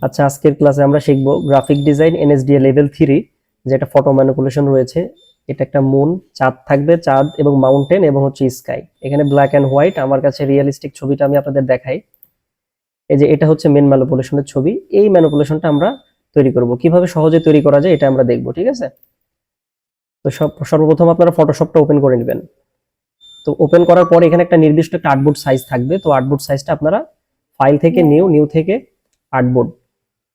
আচ্ছা, আজকের ক্লাসে আমরা শিখব গ্রাফিক ডিজাইন এনএসডিএ লেভেল 3, যেটা ফটো ম্যানিপুলেশন রয়েছে। এটা একটা মুন, চাঁদ থাকবে, চাঁদ এবং মাউন্টেন এবং হচ্ছে স্কাই। এখানে ব্ল্যাক অ্যান্ড হোয়াইট, আমার কাছে রিয়েলিস্টিক ছবিটা আমি আপনাদের দেখাই। এই যে এটা হচ্ছে মেন ম্যানিপুলেশনের ছবি। এই ম্যানিপুলেশনটা আমরা তৈরি করব, কিভাবে সহজে তৈরি করা যায় এটা আমরা দেখব, ঠিক আছে? তো সর্বপ্রথম আপনারা ফটোশপটা ওপেন করে নেবেন। তো ওপেন করার পরে এখানে একটা নির্দিষ্ট একটা আর্টবোর্ড সাইজ থাকবে। তো আর্টবোর্ড সাইজটা আপনারা ফাইল থেকে নিউ থেকে আর্টবোর্ড।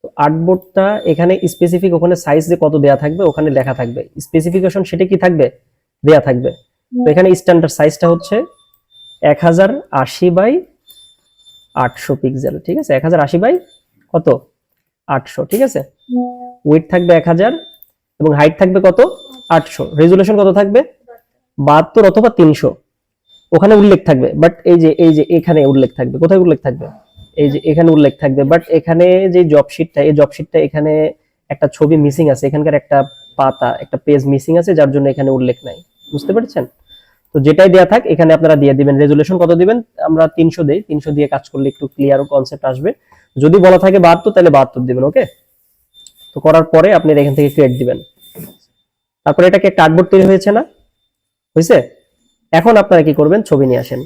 তো আর্টবোর্ডটা এখানে স্পেসিফিক, ওখানে সাইজ যে কত দেয়া থাকবে ওখানে লেখা থাকবে, স্পেসিফিকেশন সেটা কি থাকবে, দেয়া থাকবে। তো এখানে স্ট্যান্ডার্ড সাইজটা হচ্ছে 1080 বাই 800 পিক্সেল, ঠিক আছে? 1080 বাই কত, 800, ঠিক আছে? উইডথ থাকবে 1000 এবং হাইট থাকবে কত, 800। রেজুলেশন কত থাকবে, 72 অথবা 300 ওখানে উল্লেখ থাকবে। বাট এই যে এখানে উল্লেখ থাকবে, কোথায় উল্লেখ থাকবে, এই যে এখানে উল্লেখ থাকবে। বাট এখানে যে জব শিটটা, এই জব শিটটা এখানে একটা ছবি মিসিং আছে, এখানকার একটা পাতা, একটা পেজ মিসিং আছে, যার জন্য এখানে উল্লেখ নাই। বুঝতে পেরেছেন? তো যেটাই দেয়া থাক এখানে আপনারা দিয়ে দিবেন। রেজুলেশন কত দিবেন, আমরা 300 দেই। 300 দিয়ে কাজ করলে একটু ক্লিয়ার কনসেপ্ট আসবে। যদি বলা থাকে 72 তাহলে 72 দিবেন, ওকে? তো করার পরে আপনি এখান থেকে ক্রিয়েট দিবেন। তারপরে এটাকে কার্ডবোর্ড তৈরি হয়েছে না, হয়েছে? এখন আপনারা কি করবেন, ছবি নিয়ে আসেন।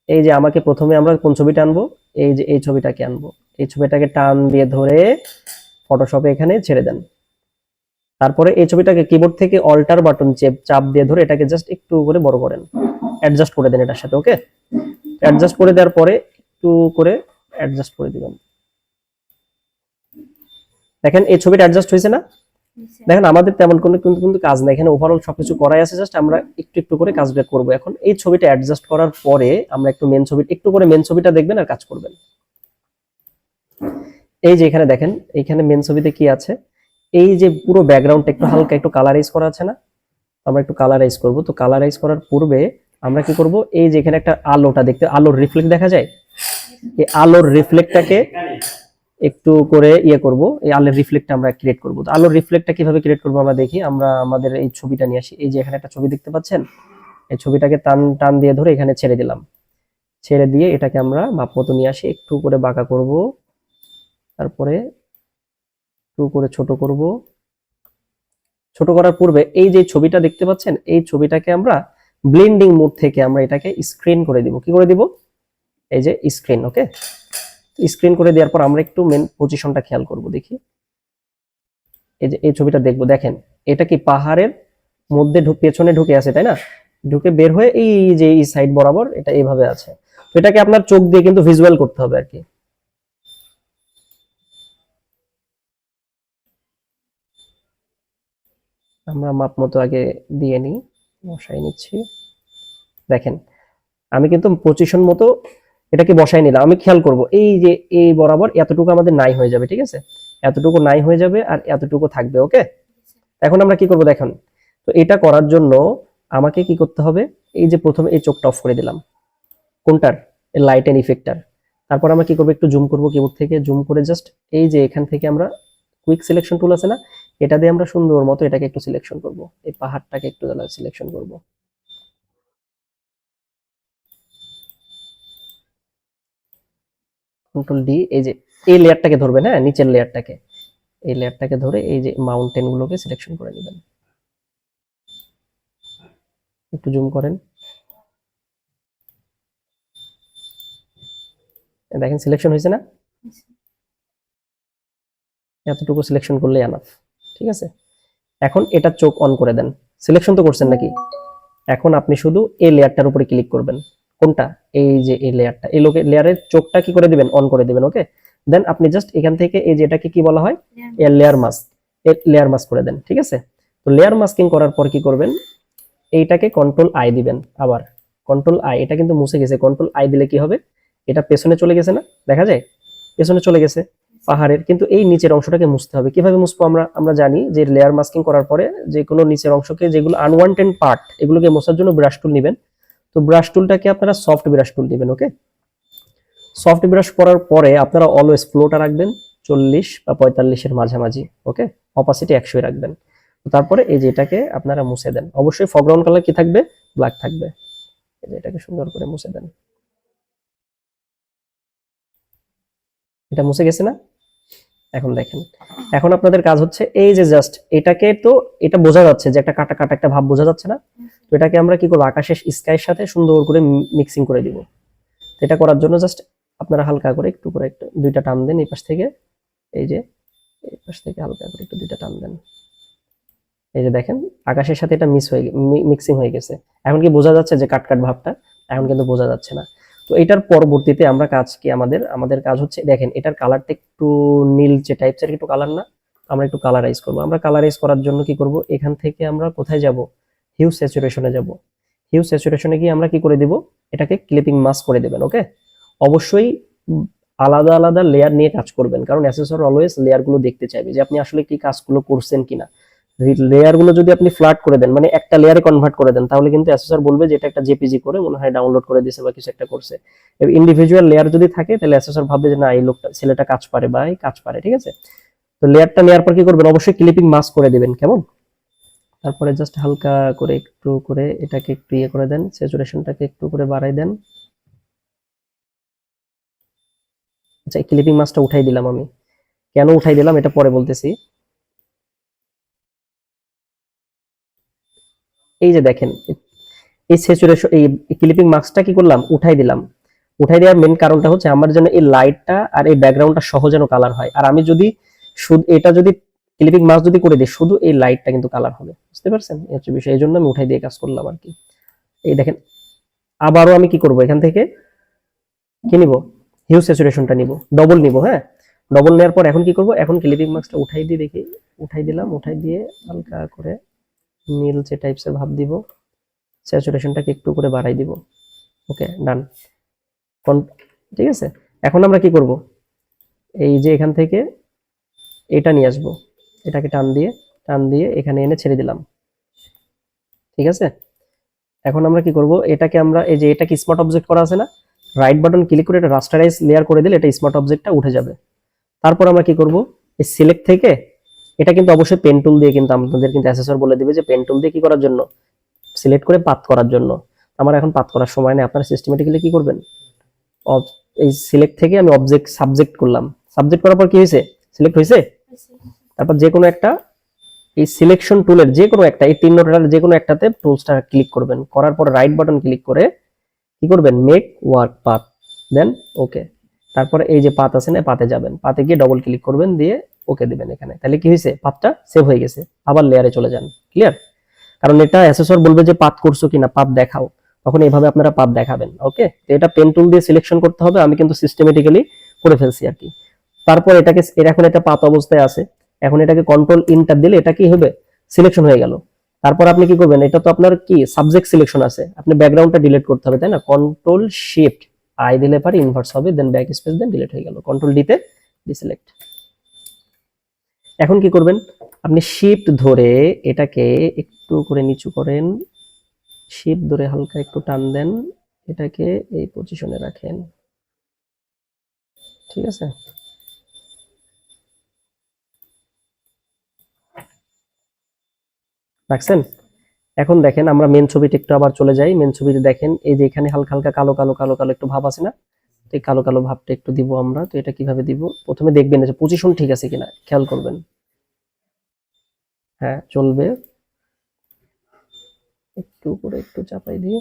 এই যে আমাকে প্রথমে আমরা কোন ছবিটা আনবো, এই যে এই ছবিটাকে আনবো। এই ছবিটাকে টান দিয়ে ধরে ফটোশপে এখানে ছেড়ে দেন। তারপরে এই ছবিটাকে কিবোর্ড থেকে অল্টার বাটন চাপ দিয়ে ধরে এটাকে জাস্ট একটু করে বড় করেন, অ্যাডজাস্ট করে দেন এটার সাথে, ওকে? অ্যাডজাস্ট করে দেওয়ার পরে একটু করে অ্যাডজাস্ট করে দিবেন। দেখেন এই ছবিটা অ্যাডজাস্ট হয়েছে না? দেখেন আমাদের তেমন কোনো কিন্তু কাজ নাই, এখানে ওভারঅল সবকিছু করাই আছে, জাস্ট আমরা একটু একটু করে কাজটা করব। এখন এই ছবিটা অ্যাডজাস্ট করার পরে আমরা একটু মেন ছবিটা দেখবেন আর কাজ করবেন। এই যে এখানে দেখেন, এখানে মেন ছবিতে কি আছে, এই যে পুরো ব্যাকগ্রাউন্ডটা একটু হালকা একটু কালারাইজ করা আছে না? আমরা একটু কালারাইজ করব। তো কালারাইজ করার পূর্বে আমরা কি করব, এই যে এখানে একটা আলোটা দেখতে, আলোর রিফ্লেক্ট দেখা যায়, এই আলোর রিফ্লেক্টটাকে একটু করে করব, এই আলোর রিফ্লেক্টটা আমরা ক্রিয়েট করব। তো আলোর রিফ্লেক্টটা কিভাবে ক্রিয়েট করব আমরা দেখি। আমরা আমাদের এই ছবিটা নিয়ে আসি। এই যে এখানে একটা ছবি দেখতে পাচ্ছেন, এই ছবিটাকে টান টান দিয়ে ধরে এখানে ছেড়ে দিলাম। ছেড়ে দিয়ে এটাকে আমরা মাপ মতো নিয়ে আসি, একটু করে বাঁকা করব, তারপরে একটু করে ছোট করব। ছোট করার পূর্বে এই যে ছবিটা দেখতে পাচ্ছেন, এই ছবিটাকে আমরা ব্লেন্ডিং মোড থেকে আমরা এটাকে স্ক্রিন করে দিব। কি করে দিব, এই যে স্ক্রিন, ওকে? স্ক্রিন করে দেওয়ার পর আমরা একটু মেন পজিশনটা খেয়াল করব, দেখি। এই যে এই ছবিটা দেখবো, দেখেন এটা কি পাহাড়ের মধ্যে পেছনে ঢুকে আছে, তাই না? ঢুকে বের হয়ে এই যে এই সাইড বরাবর এটা এইভাবে আছে। তো এটাকে আপনার চোখ দিয়ে কিন্তু ভিজুয়াল করতে হবে আর কি। আমরা মাপ মতো আগে দিয়ে নিই, বসাই নিচ্ছি। দেখেন আমি কিন্তু পজিশন মতো এটাকে বসাই নিলাম। আমি খেয়াল করব এই যে এই বরাবর এতটুকু আমাদের নাই হয়ে যাবে, ঠিক আছে? এতটুকু নাই হয়ে যাবে আর এতটুকু থাকবে, ওকে? এখন আমরা কি করব দেখেন। তো এটা করার জন্য আমাকে কি করতে হবে, এই যে প্রথমে এই চোখটা অফ করে দিলাম, কোনটার, লাইট এন্ড ইফেক্টটার। তারপর আমরা কি করব, একটু জুম করব, কিবোর্ড থেকে জুম করে জাস্ট এই যে এখান থেকে আমরা কুইক সিলেকশন টুল আছে না, এটা দিয়ে আমরা সুন্দর মতো এটাকে একটু সিলেকশন করব, এই পাহাড়টাকে একটু সিলেকশন করব। কন্ট্রোল ডি, এই যে এই লেয়ারটাকে ধরবেন, হ্যাঁ নিচের লেয়ারটাকে, এই লেয়ারটাকে ধরে এই যে মাউন্টেন গুলোকে সিলেকশন করে নেবেন। একটু জুম করেন, দেখেন সিলেকশন হয়েছে না? এতটুকু সিলেকশন করলে এনাফ, ঠিক আছে? এখন এটা চোখ অন করে দেন। সিলেকশন তো করছেন নাকি? এখন আপনি শুধু এই লেয়ারটার উপরে ক্লিক করবেন। কোনটা, এই যে এই লেয়ারটা, এই লেয়ারের চোখটা কি করে দিবেন, অন করে দিবেন, ওকে? দেন আপনি জাস্ট এখান থেকে এই যে এটাকে কি বলা হয়, লেয়ার মাস্ক, লেয়ার মাস্ক করে দেন, ঠিক আছে? তো লেয়ার মাস্কিং করার পর কি করবেন, এইটাকে কন্ট্রোল আই দিবেন। আবার কন্ট্রোল আই, এটা কিন্তু মুছে গেছে, কন্ট্রোল আই দিলে কি হবে, এটা পেছনে চলে গেছে না, দেখা যায় পেছনে চলে গেছে পাহাড়ের। কিন্তু এই নিচের অংশটাকে মুছতে হবে। কিভাবে মুছবো, আমরা জানি যে লেয়ার মাস্কিং করার পরে যে কোনো নিচের অংশকে, যেগুলো আনওয়ান্টেড পার্ট, এগুলোকে মোছার জন্য ব্রাশ টুল নেবেন। তো ব্রাশ টুলটাকে আপনারা সফট ব্রাশ টুল নেবেন, ওকে? সফট ব্রাশ করার পরে আপনারা অলওয়েজ ফ্লোটা রাখবেন 40 বা 45-এর মাঝামাঝি, ওকে? অপাসিটি 100 রাখবেন। তারপরে এই যে এটাকে আপনারা মুছে দেন। অবশ্যই ফরগ্রাউন্ড কালার কি থাকবে, ব্ল্যাক থাকবে। এই যে এটাকে সুন্দর করে মুছে দেন। এটা মুছে গেছে না? এখন দেখেন, এখন আপনাদের কাজ হচ্ছে এই যে জাস্ট এটাকে, তো এটা বোঝা যাচ্ছে যে একটা কাটা কাটা একটা ভাব বোঝা যাচ্ছে না? তো এটাকে আমরা কি করবো, আকাশের স্কাইয়ের সাথে সুন্দর করে মিক্সিং করে দিব। এটা করার জন্য জাস্ট আপনারা হালকা করে একটু করে একটু দুইটা টান দেন এই পাশ থেকে, এই যে এই পাশ থেকে হালকা করে একটু দুইটা টান দেন। এই যে দেখেন আকাশের সাথে এটা মিক্সিং হয়ে গেছে। এখন কি বোঝা যাচ্ছে যে কাট কাট ভাবটা? এখন কিন্তু বোঝা যাচ্ছে না। তো এটার পরবর্তীতে আমরা কাজ কি, আমাদের কাজ হচ্ছে দেখেন এটার কালারটা একটু নীলচে টাইপসের একটু কালার না? আমরা একটু কালারাইজ করব। আমরা কালারাইজ করার জন্য কি করব, এখান থেকে আমরা কোথায় যাব, হিউ স্যাচুরেশনে যাব। হিউ স্যাচুরেশনে গিয়ে আমরা কি করে দিব, এটাকে ক্লিপিং মাস্ক করে দেবেন। ওকে, অবশ্যই আলাদা আলাদা লেয়ার নিয়ে কাজ করবেন, কারণ অ্যাসেসর অলওয়েজ লেয়ার গুলো দেখতে চাইবে যে আপনি আসলে কি কাজগুলো করছেন কিনা। লেয়ার গুলো যদি আপনি ফ্ল্যাট করে দেন, মানে একটা লেয়ারে কনভার্ট করে দেন, তাহলে কিন্তু অ্যাসেসর বলবে যে এটা একটা জেপিজি করে মনে হয় ডাউনলোড করে দিয়েছে বা কিছু একটা করছে। ইন্ডিভিজুয়াল লেয়ার যদি থাকে তাহলে অ্যাসেসর ভাববে যে না এই লোকটা ছেলেটা কাজ পারে বা এই কাজ পারে। ঠিক আছে, তো লেয়ারটা নেওয়ার পর কি করবেন, অবশ্যই ক্লিপিং মাস্ক করে দিবেন। কেমন? তারপরে জাস্ট হালকা করে একটু করে এটাকে একটু ইয়ে করে দেন, স্যাচুরেশনটাকে একটু করে বাড়াই দেন। আচ্ছা, এই ক্লিপিং মাস্কটা উঠাই দিলাম আমি। কেন উঠাই দিলাম এটা পরে বলতেছি। এই যে দেখেন এই স্যাচুরেশন, এই ক্লিপিং মাস্কটা কি করলাম, উঠাই দিলাম। উঠাই দেওয়ার মেন কারণটা হচ্ছে আমার জন্য এই লাইটটা আর এই ব্যাকগ্রাউন্ডটা সহ যেন কালার হয়। আর আমি যদি শুধু এটা যদি ক্লিপিং মাস্ক যদি করে দিই, শুধু এই লাইটটা কিন্তু কালার হবে। বুঝতে পারছেন? এই হচ্ছে বিষয়, এই জন্য আমি উঠাই দিয়ে কাজ করলাম আর কি। এই দেখেন, আবারও আমি কি করব, এখান থেকে কি নিব, হিউ স্যাচুরেশনটা নিব, ডবল নিব। হ্যাঁ, ডবল নেওয়ার পর এখন কি করব, এখন ক্লিপিং মাস্কটা উঠাই দিয়ে দেখি, উঠাই দিলাম, উঠাই দিয়ে হালকা করে নীলচে টাইপসের ভাব দিব, স্যাচুরেশনটাকে একটু করে বাড়াই দিব। ওকে, ডান। ঠিক আছে, এখন আমরা কি করব, এই যে এখান থেকে এটা নিয়ে আসবো, এটাকে টান দিয়ে এখানে এনে ছেড়ে দিলাম। ঠিক আছে, এখন আমরা কি করব, এটাকে আমরা এই যে এটা কি স্মার্ট অবজেক্ট করা আছে না, রাইট বাটন ক্লিক করে এটা রাস্টারাইজ লেয়ার করে দিলে এটা স্মার্ট অবজেক্টটা উঠে যাবে। তারপর আমরা কি করব, এই সিলেক্ট থেকে এটা কিন্তু অবশ্যই পেন টুল দিয়ে, কিন্তু আপনাদের কিন্তু অ্যাসেসর বলে দিবে যে পেন টুল দিয়ে কি করার জন্য, সিলেক্ট করে পাথ করার জন্য। আমার এখন পাথ করার সময় নেই, আপনারা সিস্টেমেটিক্যালি কি করবেন, এই সিলেক্ট থেকে আমি অবজেক্ট সাবজেক্ট করলাম। সাবজেক্ট করার পর কি হয়েছে, সিলেক্ট হয়েছে। তারপর যে কোনো একটা এই সিলেকশন টুলের যে কোনো একটা, এই তিন নোটের যে কোনো একটাতে টুলসটা ক্লিক করবেন, করার পর রাইট বাটন ক্লিক করে কি করবেন, মেক ওয়ার্ক পাথ, দেন ওকে। তারপরে এই যে পাথ আছে না, পাথে যাবেন, পাথে গিয়ে ডবল ক্লিক করবেন, দিয়ে ওকে দিবেন এখানে। তাহলে কি হয়েছে, পাথটা সেভ হয়ে গেছে। আবার লেয়ারে চলে যান। ক্লিয়ার? কারণ এটা অ্যাসেসর বলবে যে পাথ করছো কিনা, পাথ দেখাও, তখন এইভাবে আপনারা পাথ দেখাবেন। ওকে, তো এটা পেন টুল দিয়ে সিলেকশন করতে হবে, আমি কিন্তু সিস্টেমেটিক্যালি করে ফেলছি আর কি। তারপর এটাকে এখন এটা পাথ অবস্থায় আছে, এখন এটাকে কন্ট্রোল ইন্টার দিলে এটা কি হবে, সিলেকশন হয়ে গেল। তারপর আপনি কি করবেন, এটা তো আপনার কি সাবজেক্ট সিলেকশন আছে, আপনি ব্যাকগ্রাউন্ডটা ডিলিট করতে হবে, তাই না? কন্ট্রোল শিফট আই দিলে পারে ইনভার্স হবে, দেন ব্যাক স্পেস দেন ডিলিট হয়ে গেল, কন্ট্রোল ডি তে ডিসিলেক্ট। এখন কি করবেন, আপনি শিফট ধরে এটাকে একটু করে নিচু করেন, শিফট ধরে হালকা একটু টান দেন, এটাকে এই পজিশনে রাখেন। ঠিক আছে, রাখছেন? এখন দেখেন আমরা মেন ছবিতে একটু আবার চলে যাই। মেন ছবিতে দেখেন এই যে এখানে হালকা হালকা কালো কালো কালো কালো একটু ভাব আছে না, তো এই কালো কালো ভাবটা একটু দিব আমরা। তো এটা কিভাবে দিব, প্রথমে দেখবেন যে পজিশন ঠিক আছে কিনা, খেয়াল করবেন। হ্যাঁ, চলবে। একটু করে একটু চাপাই দিয়ে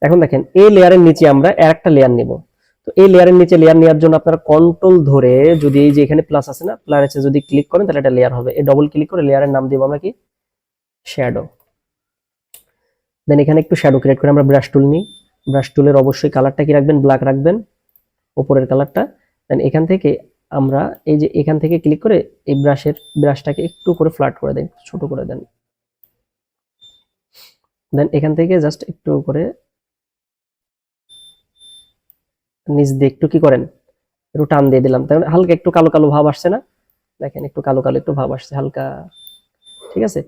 এখন দেখেন এই লেয়ারের নিচে আমরা আরেকটা লেয়ার নিব। তো এই লেয়ারের নিচে লেয়ার নেওয়ার জন্য আপনারা কন্ট্রোল ধরে যদি এই যে এখানে প্লাস আছে না, প্লাসে যদি ক্লিক করেন তাহলে এটা লেয়ার হবে। এই ডবল ক্লিক করে লেয়ারের নাম দিব আমরা কি, শ্যাডো। দেন এখানে একটু শ্যাডো ক্রিয়েট করে আমরা ব্রাশ টুল নিই। ব্রাশ টুলের অবশ্যই কালারটা কি রাখবেন, ব্ল্যাক রাখবেন, উপরের কালারটা। দেন এখান থেকে আমরা এই যে এখান থেকে ক্লিক করে এই ব্রাশটাকে একটু করে ফ্ল্যাট করে দেন, ছোট করে দেন। দেন এখান থেকে জাস্ট একটু করে নিচ দিয়ে একটু কি করেন, একটু টান দিয়ে দিলাম, তাই হালকা একটু কালো কালো ভাব আসছে না, দেখেন একটু কালো কালো একটু ভাব আসছে হালকা। ঠিক আছে,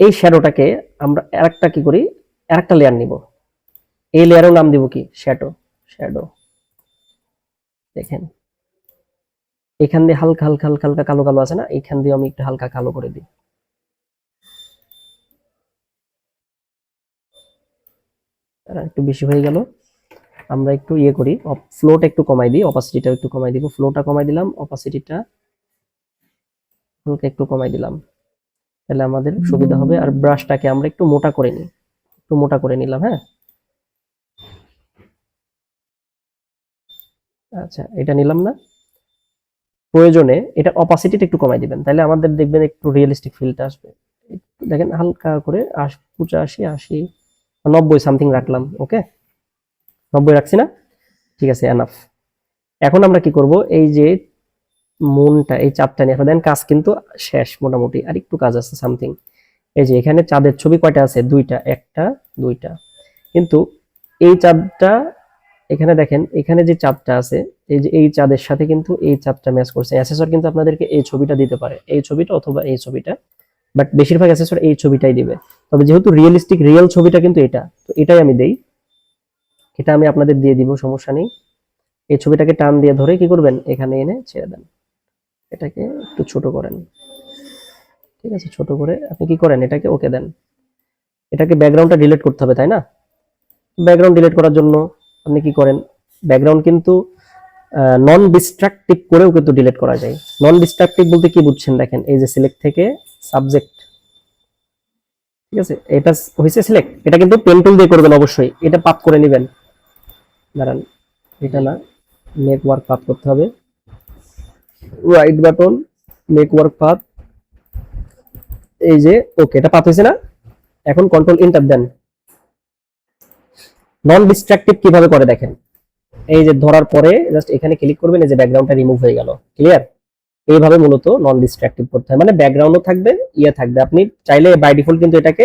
এই শ্যাডোটাকে আমরা আরেকটা কি করি, আরেকটা লেয়ার নিব। এই লেয়ারের নাম দিব কি, শ্যাডো। শ্যাডো দেখেন এখান দিয়ে হালকা হালকা হালকা হালকা কালো কালো আছে না, এইখান দিয়ে আমি একটু হালকা কালো করে দিই। একটু বেশি হয়ে গেল। আমরা একটু ইয়ে করি, ফ্লোটা একটু কমাই দিই, অপাসিটিটা একটু কমাই দিব, ফ্লোটা কমাই দিলাম, অপাসিটিটা হালকা একটু কমাই দিলাম, তাহলে আমাদের সুবিধা হবে। আর ব্রাশটাকে আমরা একটু মোটা করে নিই, একটু মোটা করে নিলাম। হ্যাঁ, আচ্ছা এটা নিলাম না, প্রয়োজনে এটা অপাসিটিটা একটু কমাই দিবেন, তাহলে আমাদের দেখবেন একটু রিয়েলিস্টিক ফিলটা আসবে। দেখেন হালকা করে 85 80 90 সামথিং রাখলাম। ওকে, 90 রাখছি না? ঠিক আছে, এনাফ। এখন আমরা কি করব, এই যে মনটা, এই চাঁদটা নিয়ে দেন, কাজ কিন্তু শেষ মোটামুটি, আর একটু কাজ আছে সামথিং। এই যে এখানে চাঁদের ছবি কয়টা আছে? দুইটা, একটা দুইটা। কিন্তু এই চাঁদটা এখানে দেখেন, এখানে যে চাঁদটা আছে, এই যে এই চাঁদের সাথে কিন্তু এই চাঁদটা ম্যাচ করছে। অ্যাসেসর কিন্তু আপনাদেরকে এই ছবিটা দিতে পারে, এই ছবিটা অথবা এই ছবিটা, বাট বেশিরভাগ অ্যাসেসর এই ছবিটাই দিবে। তবে যেহেতু রিয়েলিস্টিক রিয়েল ছবিটা কিন্তু এটা, তো এটাই আমি দেই, এটা আমি আপনাদের দিয়ে দিব, সমস্যা নেই। এই ছবিটাকে টান দিয়ে ধরে কি করবেন, এখানে এনে ছেড়ে দেন, এটাকে একটু ছোট করেন। ঠিক আছে, ছোট করে আপনি কি করেন, এটাকে ওকে দেন। এটাকে ব্যাকগ্রাউন্ডটা ডিলিট করতে হবে, তাই না? ব্যাকগ্রাউন্ড ডিলিট করার জন্য আপনি কি করেন, ব্যাকগ্রাউন্ড কিন্তু নন ডিস্ট্রাকটিভ করেও কিন্তু ডিলিট করা যায়। নন ডিস্ট্রাকটিভ বলতে কি বুঝছেন, দেখেন এই যে সিলেক্ট থেকে সাবজেক্ট, ঠিক আছে, এটা হয়েছে সিলেক্ট, এটা কিন্তু পেন টুল দিয়ে করবেন অবশ্যই, এটা পাত করে নেবেন। দাঁড়ান, এটা না, মেক ওয়ার্ক পাত করতে হবে, রাইট বাটন, মেক ওয়ার্ক পাত, এই যে ওকে, এটা পাত হয়েছে না? এখন কন্ট্রোল এন্টার দেন। নন ডিস্ট্রাকটিভ কিভাবে করে দেখেন, এই যে ধরার পরে জাস্ট এখানে ক্লিক করবেন, এই যে ব্যাকগ্রাউন্ডটা রিমুভ হয়ে গেল। ক্লিয়ার? এইভাবে মূলত নন ডিস্ট্রাকটিভ করতে হয়, মানে ব্যাকগ্রাউন্ডও থাকবে, ইয়ে থাকবে, আপনি চাইলে বাই ডিফল্ট কিন্তু এটাকে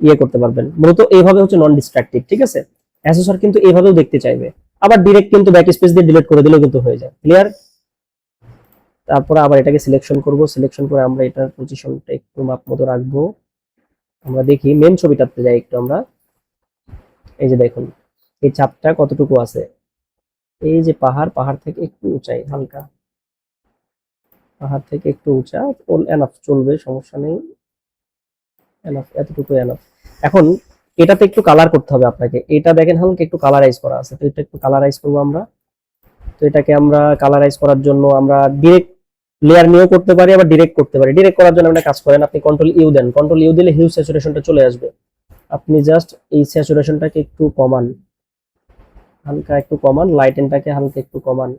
ইয়ে করতে পারবেন। মূলত এইভাবে হচ্ছে নন ডিস্ট্রাকটিভ। ঠিক আছে, অ্যাসেসর কিন্তু এইভাবেও দেখতে চাইবে, আবার ডিরেক্ট কিন্তু ব্যাক স্পেস দিয়ে ডিলিট করে দিলেও কিন্তু হয়ে যায়। ক্লিয়ার? তারপরে আবার এটাকে সিলেকশন করব, সিলেকশন করে আমরা এটার পজিশনটা একটু মাপ মতো রাখবো। আমরা দেখি মেন ছবিটাতে যাই একটু আমরা, এই যে দেখুন এই চাপটা কতটুকু আছে, এই যে পাহাড়, পাহাড় থেকে একটু উঁচাই হালকা, পাহাড় থেকে একটু উঁচা, এনাফ চলবে, সমস্যা নেই, এনাফ, এতটুকু এনাফ। এখন এটাতে একটু কালার করতে হবে আপনাকে, এটা দেখেন হালকা একটু কালারাইজ করা আছে, তো এটা একটু কালারাইজ করবো আমরা। তো এটাকে আমরা কালারাইজ করার জন্য আমরা ডিরেক্ট লেয়ার নিয়েও করতে পারি, আবার ডিরেক্ট করতে পারি। ডিরেক্ট করার জন্য একটা কাজ করেন, আপনি কন্ট্রোল ইউ দেন, কন্ট্রোল ইউ দিলে হিউ স্যাচুরেশনটা চলে আসবে। আপনি জাস্ট এই স্যাচুরেশনটাকে একটু কমান, হালকা একটু কমান, লাইটেনটাকে হালকা একটু কমান।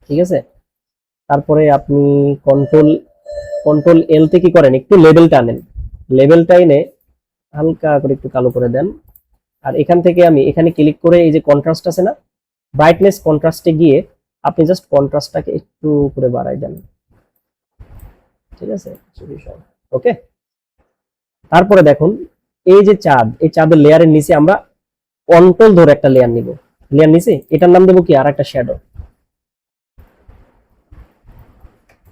ঠিক আছে, তারপরে আপনি কন্ট্রোল কন্ট্রোল এল তে কি করেন, একটু লেভেলটা আনেন, লেভেলটা এনে হালকা করে একটু কালো করে দেন। আর এখান থেকে আমি এখানে ক্লিক করে এই যে কন্ট্রাস্ট আছে না, ব্রাইটনেস কন্ট্রাস্টে গিয়ে আপনি জাস্ট কন্ট্রাস্টটাকে একটু করে বাড়াই দেন। ঠিক আছে, ওকে। তারপরে দেখুন এই যে চাঁদ, এই চাঁদের লেয়ারের নিচে আমরা কন্ট্রোল ধরে একটা লেয়ার নিব, লেয়ার নিচে এটার নাম দেবো কি, আর একটা শ্যাডো,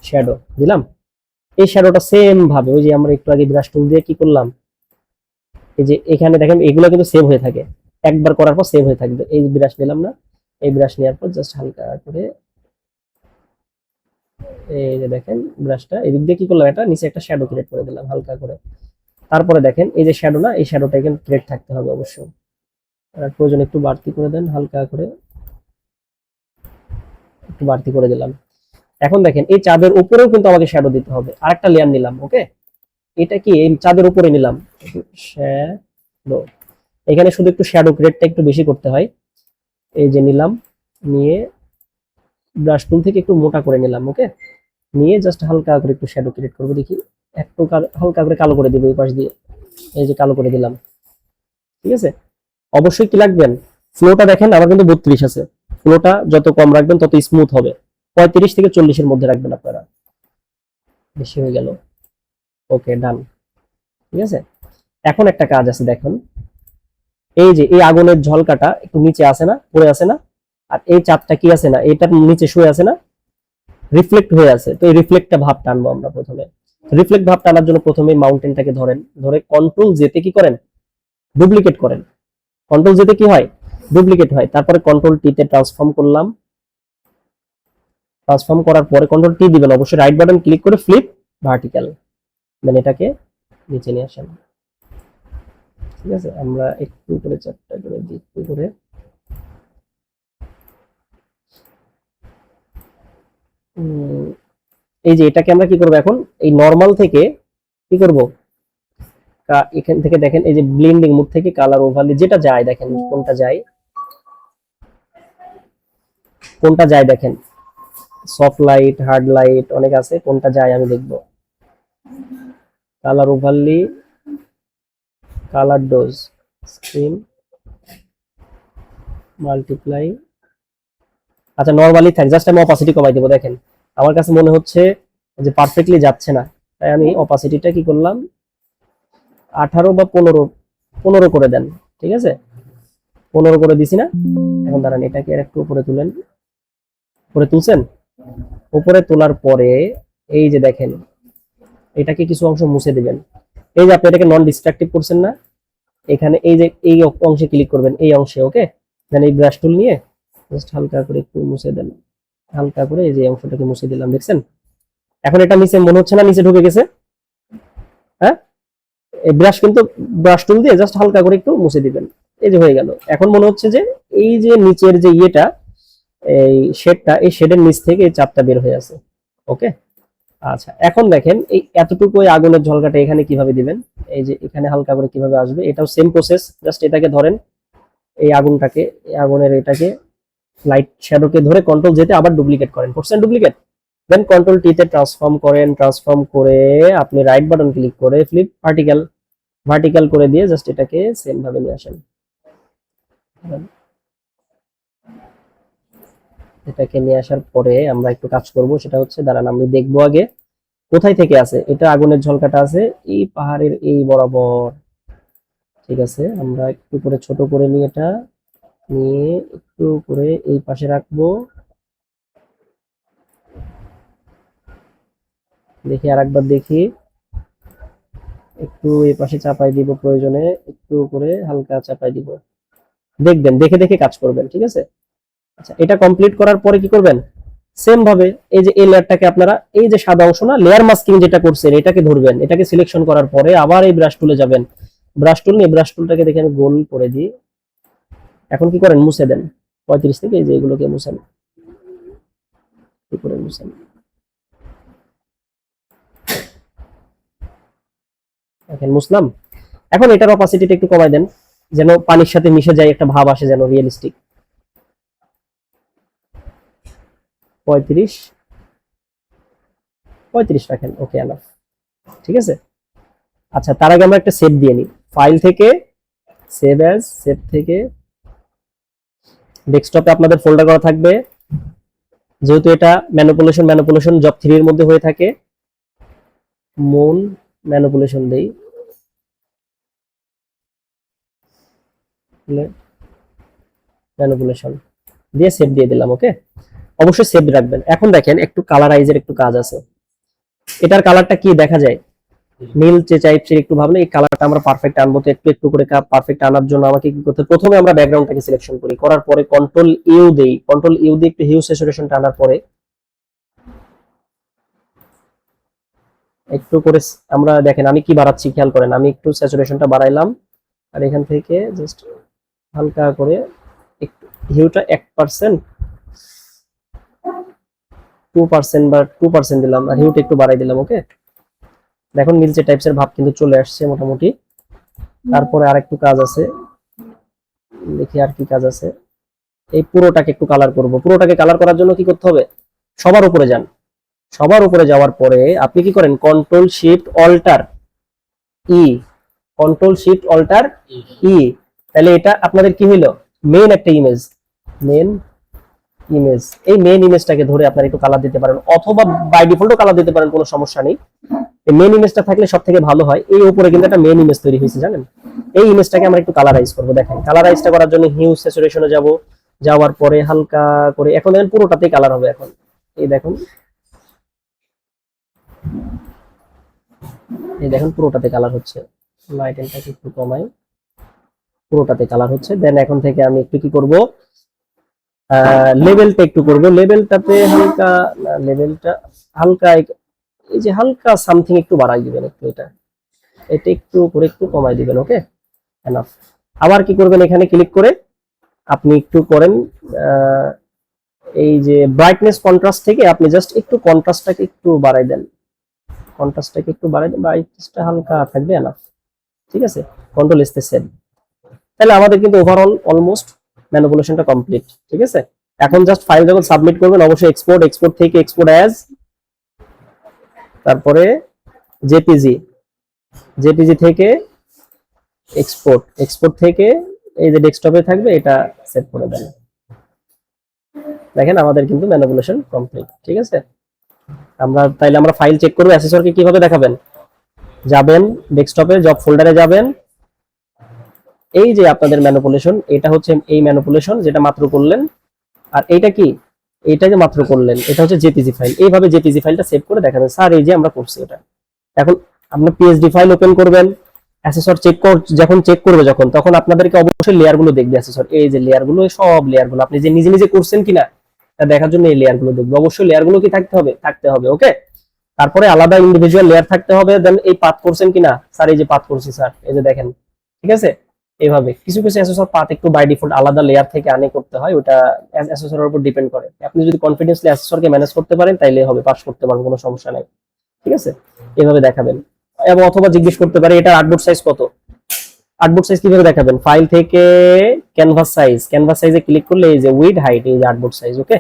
শ্যাডো দিলাম। এই শ্যাডোটা সেম ভাবে ওই যে আমরা একটু আগে ব্রাশ টুল দিয়ে কি করলাম, এই যে এখানে দেখেন এগুলো কিন্তু সেভ হয়ে থাকে, একবার করার পর সেভ হয়ে থাকবে। এই ব্রাশ নিলাম না, এই ব্রাশ নেওয়ার পর জাস্ট হালকা করে এই যে দেখেন ব্রাশটা এদিক দিয়ে কি করলাম, এটা নিচে একটা শ্যাডো ক্রিয়েট করে দিলাম হালকা করে। তারপরে দেখেন এই যে শ্যাডো না, এই শ্যাডোটা এখানে ক্রিয়েট থাকতে হবে অবশ্যই, আর প্রয়োজন একটু বাড়তি করে দেন, হালকা করে একটু বাড়তি করে দিলাম। এখন দেখেন এই চাঁদের উপরেও কিন্তু আমাকে শ্যাডো দিতে হবে, আরেকটা লেয়ার নিলাম। ওকে, এটা কি এই চাঁদের উপরে নিলাম শ্যাডো, এখানে শুধু একটু শ্যাডো গ্রেডটা একটু বেশি করতে হয়। এই যে নিলাম, নিয়ে ব্রাশ টুল থেকে একটু মোটা করে নিলাম। ওকে, নিয়ে জাস্ট হালকা করে একটু শ্যাডো ক্রিয়েট করবো, দেখি একটু হালকা করে কালো করে দিব এই পাশ দিয়ে, এই যে কালো করে দিলাম। ঠিক আছে, অবশ্যই কি রাখবেন, ফ্লোটা দেখেন আমার কিন্তু 32 আছে, ফ্লোটা যত কম রাখবেন তত স্মুথ হবে, 35 থেকে 40-এর মধ্যে রাখবেন আপনারা, বেশি হয়ে গেল। ওকে, ডান। ঠিক আছে, এখন একটা কাজ আছে দেখুন, এই যে এই আগুনের ঝলকাটা একটু নিচে আছে না, পড়ে আছে না, আর এই চাঁদটা কি আছে না, এটার নিচে শুয়ে আছে না, রিফ্লেক্ট হয়ে আছে। তো এই রিফ্লেক্টটা ভাব টানবো আমরা প্রথমে। রিফ্লেক্ট ভাব টানার জন্য প্রথমে মাউন্টেনটাকে ধরেন, ধরে কন্ট্রোল জেতে কি করেন, ডুপ্লিকেট করেন। কন্ট্রোল জেতে কি হয়, ডুপ্লিকেট হয়। তারপরে কন্ট্রোল টি তে ট্রান্সফর্ম করলাম, ট্রান্সফর্ম করার পরে কন্ট্রোল টি দিবেন অবশ্যই, রাইট বাটন ক্লিক করে ফ্লিপ ভার্টিক্যাল, দেন এটাকে নিচে নিয়ে আসেন। ঠিক আছে, আমরা একটু করে চারটা করে দিই, একটু করে উম, এই যে এটাকে আমরা কি করব এখন, এই নরমাল থেকে কি করব, এখান থেকে দেখেন এই যে ব্লেন্ডিং মোড থেকে কালার ওভারলি যেটা যায়, দেখেন কোনটা যায় দেখেন, সফট লাইট, হার্ড লাইট অনেক আছে, কোনটা যায় আমি দেখব। Colour overlay, colour dose, screen, multiply. আচ্ছা নরমালি থাক, জাস্ট আমি অপাসিটি কমাই দেবো। দেখেন আমার কাছে মনে হচ্ছে যে পারফেক্টলি যাচ্ছে না, তাই আমি অপাসিটিটা কি করলাম 18 বা 15 করে দেন, ঠিক আছে 15 করে দিছি না। এখন দাঁড়ান এটাকে আর একটু উপরে তুলেন, উপরে তুলছেন, উপরে তোলার পরে এই যে দেখেন এটাকে কিছু অংশ মুছে দিবেন। এই যে আপনি এটাকে নন ডিস্ট্রাকটিভ করছেন না, এখানে এই যে এই অংশে ক্লিক করবেন, এই অংশে, ওকে। দেন এই ব্রাশ টুল নিয়ে জাস্ট হালকা করে একটু মুছে দেন, হালকা করে এই যে অংশটাকে মুছে দিলাম, দেখছেন। এখন এটা নিচে মনে হচ্ছে না নিচে ঢুকে গেছে, হ্যাঁ। এই ব্রাশ কিন্তু ব্রাশ টুল দিয়ে জাস্ট হালকা করে একটু মুছে দিবেন, এই যে হয়ে গেল। এখন মনে হচ্ছে যে এই যে নিচের যে ইয়েটা, এই শেডটা, এই শেডের নিচ থেকে এই চাপটা বের হয়ে আছে, ওকে। আচ্ছা এখন দেখেন এই এতটুকু ওই আগুনের ঝলকাটা এখানে কিভাবে দিবেন, এই যে এখানে হালকা করে কিভাবে আসবে, এটাও সেম প্রসেস। জাস্ট এটাকে ধরেন, এই আগুনটাকে, এই আগুনের এটাকে লাইট শ্যাডোকে ধরে কন্ট্রোল যেতে আবার ডুপ্লিকেট করেন, করছেন ডুপ্লিকেট, দেন কন্ট্রোল টি তে ট্রান্সফর্ম করেন, ট্রান্সফর্ম করে আপনি রাইট বাটন ক্লিক করে ফ্লিপ ভার্টিক্যাল, ভার্টিক্যাল করে দিয়ে জাস্ট এটাকে সেম ভাবে নিয়ে আসেন। এটাকে নিয়ে আসার পরে আমরা একটু কাজ করব, সেটা হচ্ছে দাঁড়ান আমি দেখবো আগে কোথায় থেকে আছে এটা। আগুনের ঝলকাটা আছে এই পাহাড়ের এই বরাবর, ঠিক আছে। আমরা একটু করে ছোট করে নিয়ে এটা নিয়ে একটু করে এই পাশে রাখবো, দেখি আর একবার দেখি, একটু এই পাশে চাপাই দিব, প্রয়োজনে একটু করে হালকা চাপাই দিব, দেখবেন দেখে দেখে কাজ করবেন, ঠিক আছে। আচ্ছা এটা কমপ্লিট করার পরে কি করবেন, সেম ভাবে এই যে এই লেয়ারটাকে আপনারা এই যে সাদা অংশ না, লেয়ার মাস্কিং যেটা করছেন এটাকে ধরবেন, এটাকে সিলেকশন করার পরে আবার এই ব্রাশ টুলে যাবেন, ব্রাশ টুল নিয়ে ব্রাশ টুলটাকে দেখে আমি গোল করে দিই। এখন কি করেন, মুছে দেন 35 থেকে এই যে এগুলোকে মুছেন, কি করে মুছেন, এখন মুছলাম। এখন এটার অপাসিটিটা একটু কমাই দেন, যেন পানির সাথে মিশে যায়, একটা ভাব আসে যেন রিয়েলিস্টিক। 35 35 রাখেন, ওকে এনাফ, ঠিক আছে। আচ্ছা তার আগে আমরা একটা সেভ দিয়ে নিই, ফাইল থেকে সেভ অ্যাজ, সেভ থেকে ডেস্কটপে আপনাদের ফোল্ডার করা থাকবে, যেহেতু এটা ম্যানিপুলেশন জব 3 এর মধ্যে হয়ে থাকে, মুন ম্যানিপুলেশন দেই, ম্যানিপুলেশন দিয়ে সেভ দিয়ে দিলাম, ওকে। অবশ্যই সেভ রাখবেন। এখন দেখেন একটু কালারাইজের একটু কাজ আছে, এটার কালারটা কি দেখা যায়, নীল চে টাইপসের একটু ভাবলে এই কালারটা আমরা পারফেক্ট আনবো, তো একটু একটু করে পারফেক্ট আনার জন্য আমাকে কি করতে, প্রথমে আমরা ব্যাকগ্রাউন্ডটাকে সিলেকশন করি, করার পরে কন্ট্রোল ইউ দেই, কন্ট্রোল ইউ দিয়ে একটু হিউ স্যাচুরেশনটা আনার পরে একটু করে আমরা দেখেন আমি কি বাড়াচ্ছি খেয়াল করেন, আমি একটু স্যাচুরেশনটা বাড়াইলাম, আর এখান থেকে জাস্ট হালকা করে একটু হিউটা 1% 2% বা 2% দিলাম, আর হিউটা একটু বাড়াই দিলাম, ওকে। দেখুন নীলচে টাইপসের ভাব কিন্তু চলে আসছে মোটামুটি। তারপরে আর একটু কাজ আছে, দেখি আর কি কাজ আছে। এই পুরোটাকে একটু কালার করব, পুরোটাকে কালার করার জন্য কি করতে হবে, সবার উপরে যান, সবার উপরে যাওয়ার পরে আপনি কি করেন, কন্ট্রোল শিফট অল্টার ই, কন্ট্রোল শিফট অল্টার ই, তাহলে এটা আপনাদের কি হইলো, মেইন একটা ইমেজ, মেইন ইমেজ, এই মেইন ইমেজটাকে ধরে আপনারা একটু কালার দিতে পারেন, অথবা বাই ডিফল্টও কালার দিতে পারেন, কোনো সমস্যা নেই। এই মেইন ইমেজটা থাকলে সব থেকে ভালো হয়। এই উপরে কিন্তু একটা মেইন ইমেজ তৈরি হয়েছে জানেন, এই ইমেজটাকে আমরা একটু কালারাইজ করব। দেখেন কালারাইজটা করার জন্য হিউ স্যাচুরেশনে যাব, যাওয়ার পরে হালকা করে এখন দেখেন পুরোটাতেই কালার হবে। এখন এই দেখুন, এই দেখেন পুরোটাতে কালার হচ্ছে, লাইটেনটাকে একটু কমাই, পুরোটাতে কালার হচ্ছে। দেন এখন থেকে আমি একটু কি করব, লেভেলটা একটু করব, লেভেলটাতে হালকা, লেভেলটা হালকা এই যে হালকা সামথিং একটু বাড়াই দিবেন, একটু এটা, এটা একটু করে একটু কমাই দিবেন, ওকে এনাফ। আবার কি করবেন, এখানে ক্লিক করে আপনি একটু করেন এই যে ব্রাইটনেস কন্ট্রাস্ট থেকে আপনি জাস্ট একটু কন্ট্রাস্টটাকে একটু বাড়াই দেন, কন্ট্রাস্টটাকে একটু বাড়াই দেন, ব্রাইটনেসটা হালকা থাকবে না, ঠিক আছে, কন্ট্রোল এস তে সেভ। তাহলে আমাদের কিন্তু ওভারঅল অলমোস্ট ম্যানিপুলেশনটা কমপ্লিট, ঠিক আছে। এখন জাস্ট ফাইল যখন সাবমিট করবেন অবশ্যই এক্সপোর্ট, এক্সপোর্ট থেকে এক্সপোর্ট অ্যাজ, তারপরে জেপিজি, জেপিজি থেকে এক্সপোর্ট, এক্সপোর্ট থেকে এই যে ডেস্কটপে থাকবে এটা সেভ করে দেন। দেখেন আমাদের কিন্তু ম্যানিপুলেশন কমপ্লিট, ঠিক আছে। আমরা ফাইল চেক করব, অ্যাসেসরকে কিভাবে দেখাবেন, যাবেন ডেস্কটপে জব ফোল্ডারে যাবেন, এই যে আপনাদের ম্যানিপুলেশন, এটা হচ্ছে এই ম্যানিপুলেশন যেটা মাত্র করলেন, আর এইটা কি, এইটা যে মাত্র করলেন এটা হচ্ছে জেপিজি ফাইল। এইভাবে জেপিজি ফাইলটা সেভ করে দেখাবেন, স্যার এই যে আমরা করছি এটা। এখন আপনি পিএসডি ফাইল ওপেন করবেন, অ্যাসেসর যখন চেক করবে যখন, তখন আপনাদেরকে অবশ্যই লেয়ার গুলো দেখবে অ্যাসেসর, এই যে লেয়ার গুলো, সব লেয়ার গুলো আপনি যে নিজে নিজে করছেন কিনা তা দেখার জন্য এই লেয়ার গুলো দেখবে, অবশ্যই লেয়ার গুলো কি থাকতে হবে, ওকে। তারপরে আলাদা ইন্ডিভিজুয়াল লেয়ার থাকতে হবে, দেন এই পাথ করছেন কিনা, স্যার এই যে পাথ করছি স্যার, এই যে দেখেন, ঠিক আছে। এইভাবে কিছু কিছু অ্যাসেসর পাথ একটু বাই ডিফল্ট আলাদা লেয়ার থেকে আনে করতে হয়, ওটা অ্যাসেসরের উপর ডিপেন্ড করে। আপনি যদি কনফিডেন্সলি অ্যাসেসরকে ম্যানেজ করতে পারেন তাইলে হবে, পাস করতে পারবেন, কোনো সমস্যা নাই, ঠিক আছে। এইভাবে দেখাবেন, এবং অথবা জিজ্ঞেস করতে পারে এটা আর্টবোর্ড সাইজ কত। আর্টবোর্ড সাইজ কিভাবে দেখাবেন, ফাইল থেকে ক্যানভাস সাইজ, ক্যানভাস সাইজে ক্লিক করলে এই যে উইড হাইট, এই যে আর্টবোর্ড সাইজ, ওকে।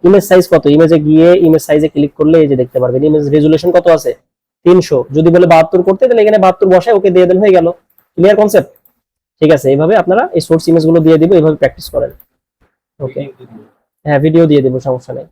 ইমেজ সাইজ কত, ইমেজে গিয়ে ইমেজ সাইজে ক্লিক করলে এই যে দেখতে পারবেন ইমেজ রেজুলেশন কত আছে, 300। যদি বলে 72 করতে, তাহলে এখানে 72 বসায় ওকে দিয়ে দেন, হয়ে গেল। ক্লিয়ার কনসেপ্ট, ঠিক আছে। এইভাবে আপনারা এই সোর্স ইমেজ গুলো দিয়ে দিব, এইভাবে প্র্যাকটিস করেন, ওকে। হ্যাঁ ভিডিও দিয়ে দেবো, সমস্যা নেই।